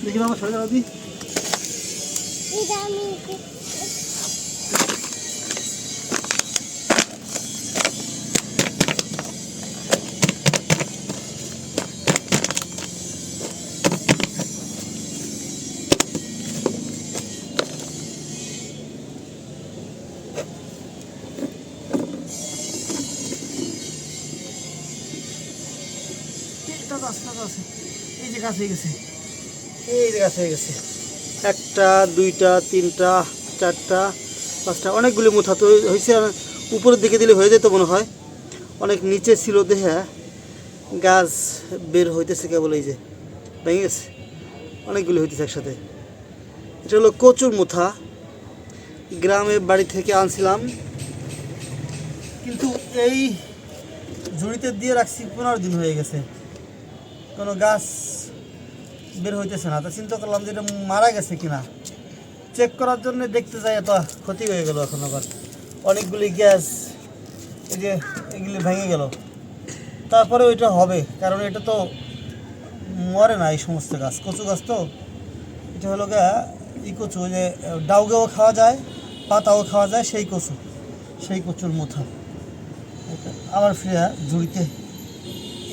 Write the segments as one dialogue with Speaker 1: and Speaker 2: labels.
Speaker 1: দেখি বাবা সরে যাও দি এই যে গাছ হয়ে গেছে এই যে গাছ হয়ে গেছে একটা দুইটা তিনটা চারটা পাঁচটা অনেকগুলি মুথা তো হয়েছে উপরের দিকে দিলে হয়ে যেত মনে হয় অনেক নিচে ছিল দেখে গাছ বের হইতেছে কেবল এই যে ভেঙে গেছে অনেকগুলি হইতেছে একসাথে এটা হলো কচুর মুথা গ্রামের বাড়ি থেকে আনছিলাম কিন্তু এই ঝুড়িতে দিয়ে রাখছি 15 দিন হয়ে গেছে কোনো গাছ বের হইতেছে না তো চিন্তা করলাম যে এটা মারা গেছে কিনা চেক করার জন্য দেখতে যাই এত ক্ষতি হয়ে গেল এখন আবার অনেকগুলি গ্যাস এই যে এগুলি ভেঙে গেল তারপরে ওইটা হবে কারণ এটা তো মরে না এই সমস্ত গাছ কচু গাছ তো এটা হলো গা এই কচু যে ডাউগেও খাওয়া যায় পাতাও খাওয়া যায় সেই কচুর মুথা আবার ফিরে ঝুড়িতে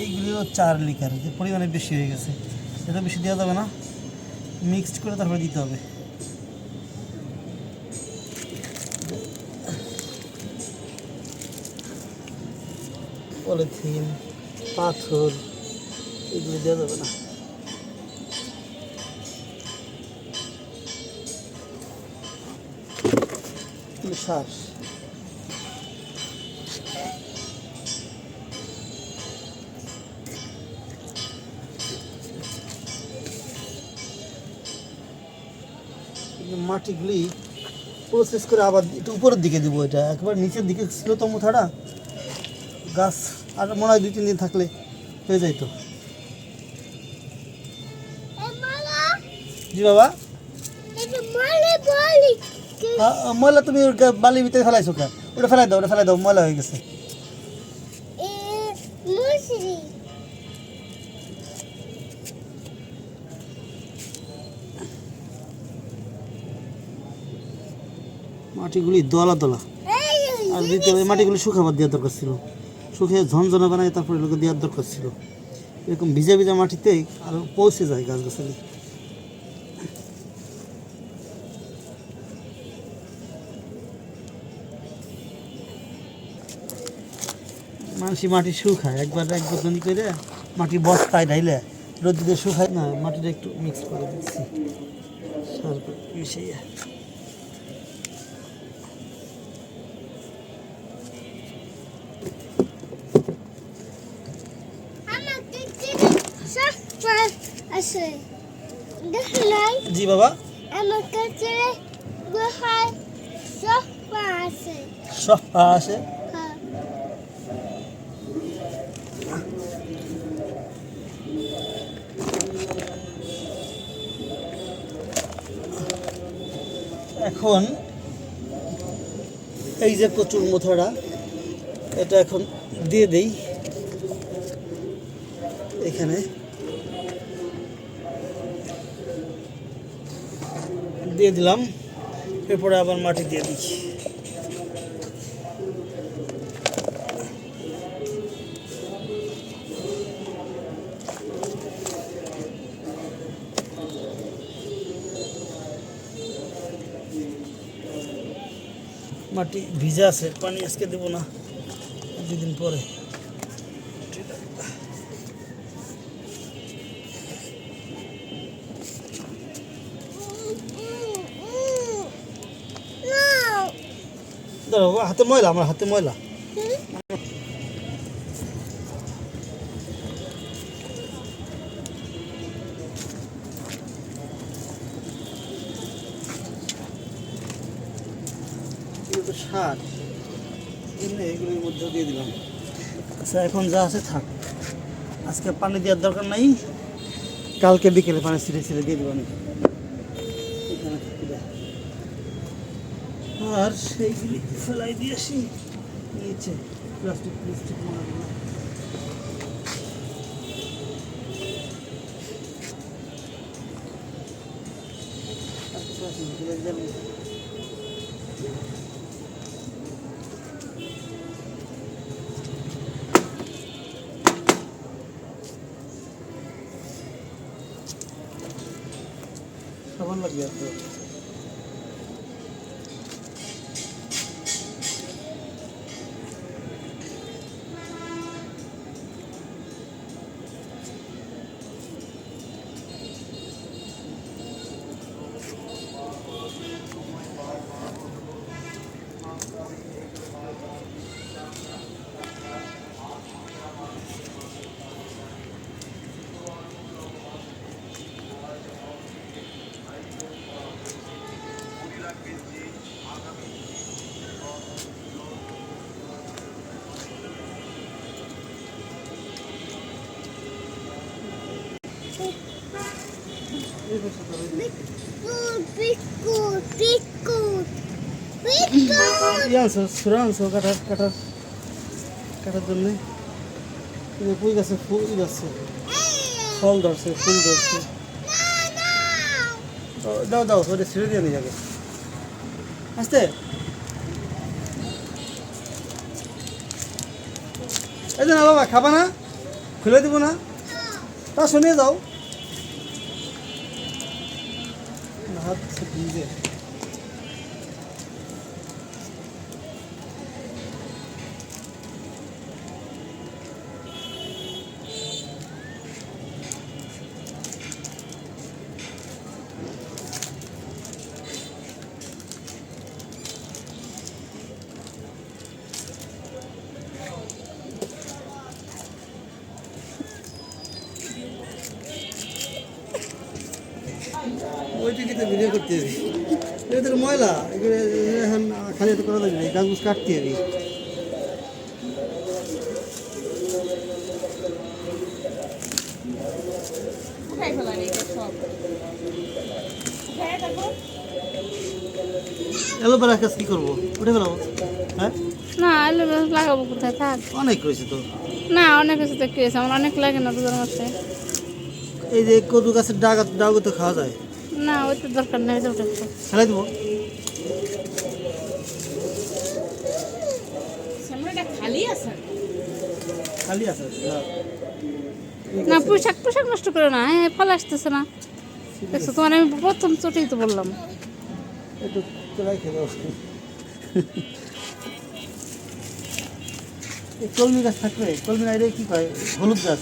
Speaker 1: এইগুলিও 4 লিটার যে পরিমাণে বেশি হয়ে গেছে এটা বেশি দেওয়া যাবে না মিক্সড করে তারপরে দিতে হবে পলিথিন পাথর এগুলো দেওয়া যাবে না সার মাটিগুলি প্রসেস করে আবার একটু উপরের দিকে দিব এটা একবার নিচের দিকে ছিল তো মুথাটা গাছ আর মনে হয় 2-3 দিন থাকলে হয়ে যাইত জি বাবা ময়লা তুমি বালির ভিতরে ফেলাইছো কে ওটা ফেলাই দাও ময়লা হয়ে গেছে মাটিগুলি দলা আর দিতে ওই মাটিগুলি শুকাবার দেওয়ার দরকার ছিল শুকিয়ে ঝনঝনা বানায় তারপরে লোকে দেওয়ার দরকার ছিল এরকম ভিজা ভিজা মাটিতে আরো পৌঁছে যায় গাছগাছালি মানুষই মাটি শুকায় একবার বদলি করে মাটি বস্তায় ঢাইলে রোদ দিয়ে শুকায় না মাটিটা একটু মিক্স করে দিচ্ছি সার মিশিয়ে জি বাবা আমার কাছে সোফা আছে এখন এই যে কচুর মুথাটা এটা এখন দিয়ে দেই এখানে দিয়ে দিলাম এরপরে আবার মাটি দিয়ে দিই মাটি ভিজা আছে পানি আজকে দেবো না 2 দিন পরে হাতে ময়লা আমার হাতে ময়লা সার এগুলোর মধ্যে দিয়ে দিলাম আচ্ছা এখন যা আছে থাক আজকে পানি দেওয়ার দরকার নাই কালকে বিকেলে পানি ছিঁড়ে দিয়ে দেবো আমি আর সেইগুলি ফেলাই দিয়ে আসি নিচে প্লাস্টিক মারবো সাবান লাগবে আর তো কাটার জন্য পুঁই গাছে ফুল ধরছে, ফল ধরছে, ফুল ধরছে। দাও দাও ওটা ছেড়ে দিয়ে নিয়ে যাবে আসতে। এই যে না বাবা, খাবা না? খুলে দিব না? তা শুনে যাও। হাত ভিজে ওই টিকিতে ভিডিও করতে হবে। এদের ময়লা এগুলো এখন খালি তো করা যাবে না, গাছ কাটতে হবে। অ্যালোভেরা গাছ কি করবো? উঠে ফেলাবো? হ্যাঁ
Speaker 2: না অ্যালোভেরা লাগাবো কোথায়? থাক
Speaker 1: অনেক রয়েছে তো।
Speaker 2: না অনেক কিছু তো খেয়েছে, আমার অনেক লাগে না দুধের মাসে।
Speaker 1: এই যে কদু গাছের ডাগও তো খাওয়া যায়।
Speaker 2: না ওই তো দরকার নেই, ওটা
Speaker 1: ফেলাই দেবো।
Speaker 2: খালি আছে
Speaker 1: খালি আছে
Speaker 2: না। পোশাক পোশাক নষ্ট করে না, হ্যাঁ ফল আসতেছে না। দেখছো তোমার আমি প্রথম চোটেই তো বললাম।
Speaker 1: একটু তোলাই খেয়ে দাও। কলমি গাছ থাকবে, কলমি আইরে কি কয়, হলুদ গাছ।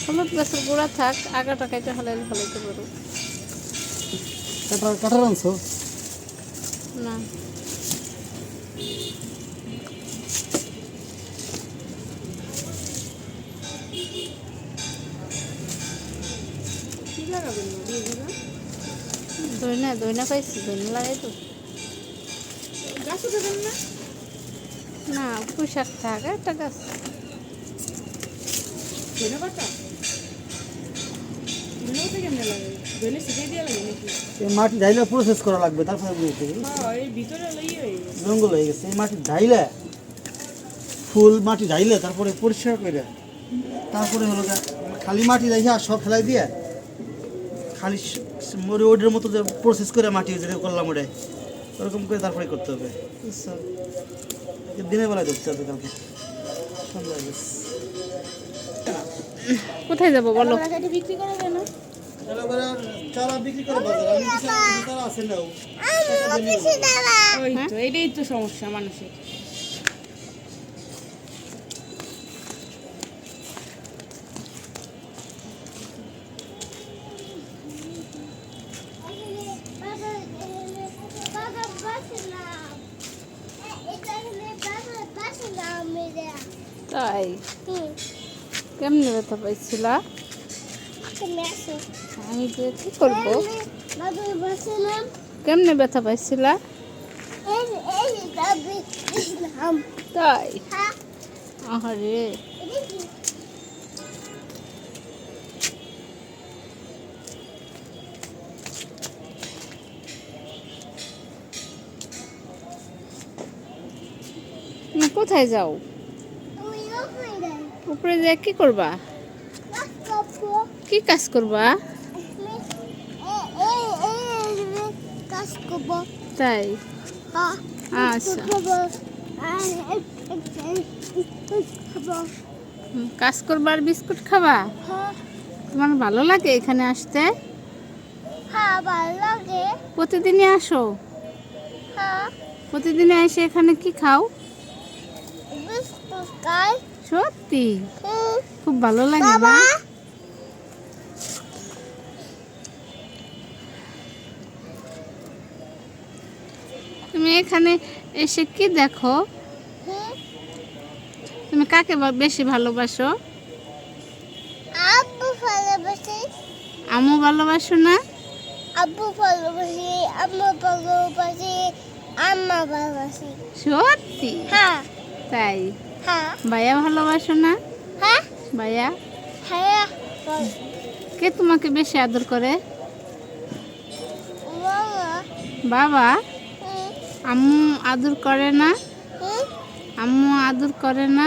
Speaker 2: হলুদ গাছের গোড়া থাক, আগাটা কাইটা হলাইলে ফলাইতে পারো।
Speaker 1: কাঁঠাল আনছো?
Speaker 2: না দইনা দইনা পাইছি, দইনা লাগাই তো গাছও দেবেন না। না পোশাক থাক, একটা গাছ
Speaker 1: মাটি ঢাইলে প্রসেস করা লাগবে, তারপরে জঙ্গল হয়ে গেছে। এই মাটি ঢাইলে, ফুল মাটি ঢাইলে তারপরে পরিষ্কার করে, তারপরে হলো খালি মাটি দেখে আর সব ফেলাই দিয়ে খালি ওইটার মতো যে প্রসেস করে মাটি যেটা করলাম ওটাই ওরকম করে তারপরে করতে হবে। বুঝছো? দিনের বেলায় দেখতে হবে, কালকে সন্ধ্যা হয়ে গেছে।
Speaker 2: কোথায় যাবো বলো?
Speaker 3: বিক্রি করা যায় না?
Speaker 1: চারা বিক্রি করে বাজারে আমি কিছু চারা আছে নাও।
Speaker 3: ওই তো এটাই তো সমস্যা মানুষের।
Speaker 2: তাই কেমনে ব্যথা পাইছিলা? আমি যে কি করবো? কেমনে ব্যথা পাইছিলা? তাই আহারে কোথায় যাও? উপরে যে কি করবা? কি কাজ করবা?
Speaker 4: খাবো
Speaker 2: তাই
Speaker 4: হ্যাঁ
Speaker 2: আচ্ছা
Speaker 4: খাবো খাবো
Speaker 2: কাজ করবার বিস্কুট খাবা
Speaker 4: হ্যাঁ
Speaker 2: তোমার ভালো লাগে এখানে আসতে
Speaker 4: হ্যাঁ ভালো লাগে
Speaker 2: প্রতিদিনই আসো
Speaker 4: হ্যাঁ
Speaker 2: প্রতিদিনে এসে এখানে কি খাও
Speaker 4: বিস্কুট খাই
Speaker 2: সত্যি
Speaker 4: হুম
Speaker 2: খুব ভালো লাগে
Speaker 4: বাবা
Speaker 2: না তুমি এখানে এসে কি দেখো
Speaker 4: হুম
Speaker 2: তুমি কাকে বেশি ভালোবাসো
Speaker 4: আব্বু ভালোবাসি
Speaker 2: আম্মু ভালোবাসো না
Speaker 4: আব্বু ভালোবাসি আম্মু ভালোবাসি আম্মা ভালোবাসি
Speaker 2: সত্যি
Speaker 4: হ্যাঁ
Speaker 2: তাই
Speaker 4: হ্যাঁ
Speaker 2: ভাইয়া ভালোবাসো না
Speaker 4: হ্যাঁ
Speaker 2: ভাইয়া
Speaker 4: হ্যাঁ
Speaker 2: কে তোমাকে বেশি আদর করে
Speaker 4: মামা
Speaker 2: বাবা
Speaker 4: হুম
Speaker 2: আম্মু আদর করে না
Speaker 4: হুম
Speaker 2: আম্মু আদর করে না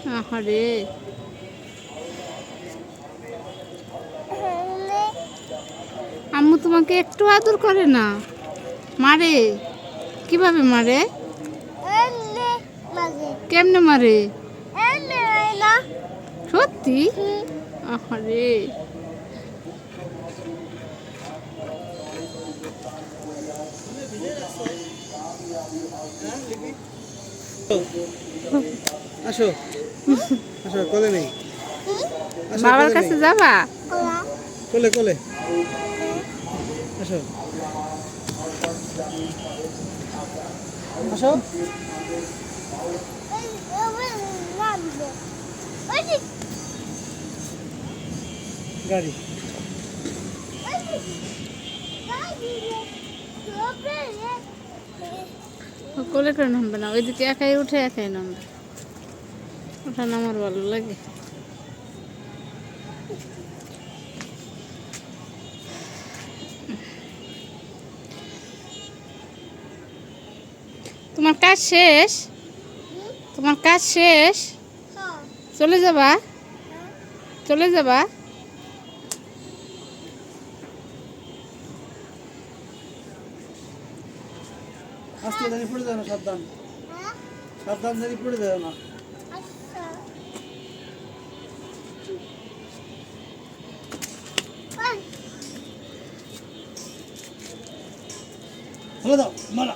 Speaker 4: না
Speaker 2: আরে আম্মু তোমাকে একটু আদর করে না মারে কিভাবে মারে
Speaker 4: এলে মাঝে
Speaker 2: কেমনে মারে
Speaker 4: এলে না
Speaker 2: সত্যি
Speaker 4: হুম
Speaker 2: আরে
Speaker 1: আসো আসো কোলে নেই আসো,
Speaker 2: বাবার
Speaker 1: কোলে
Speaker 2: কাছে
Speaker 1: নেই।
Speaker 2: যাবা
Speaker 4: ওরা
Speaker 1: কোলে কোলে আসো আসো
Speaker 4: ওই ওই নামবে ওই যে
Speaker 1: গাড়ি
Speaker 4: ওই যে গাড়ি লোবে
Speaker 2: কোলে করে নামবে না ওইদিকে একাই উঠে একাই নামবে ওঠা নামার ভালো লাগে তোমার কাজ শেষ তোমার কাজ শেষ
Speaker 4: হ্যাঁ
Speaker 2: চলে যাবা চলে যাবা
Speaker 1: আস্তে জানি পড়ে যাও না সাবধান
Speaker 4: হ্যাঁ
Speaker 1: সাবধান জানি পড়ে যাও না
Speaker 4: আচ্ছা
Speaker 1: ফেলে দাও মারা